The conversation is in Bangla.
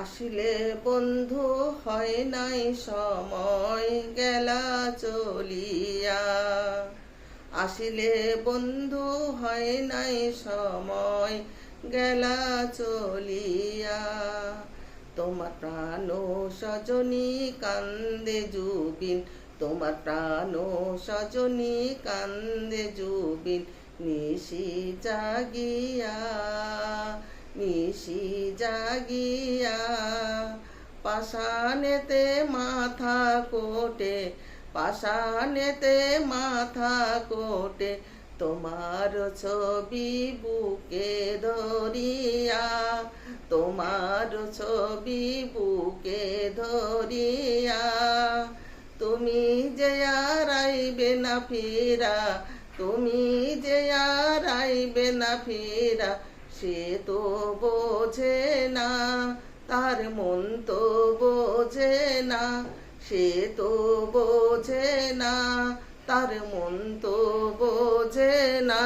আসিলে বন্ধু হয় নাই সময় গেলা চলিয়া। আসিলে বন্ধু হয় নাই সময় গেলা চলিয়া। তোমার প্রাণ সজনী কান্দে জুবিন, তোমার প্রাণ সজনী কান্দে জুবিন, নিশি জাগিয়া নিশি জাগিয়া। পাষাণেতে মাথা কোটে, পাষাণেতে মাথা কোটে, তোমার ছবি বুকে ধরিয়া, তোমার ছবি বুকে ধরিয়া। তুমি যে আর আইবে না ফিরা, তুমি যে আর আইবে না ফিরা, সে তো বোঝে না, তার মন তো বোঝে না, সে তো বোঝে না, তার মন তো বোঝে না।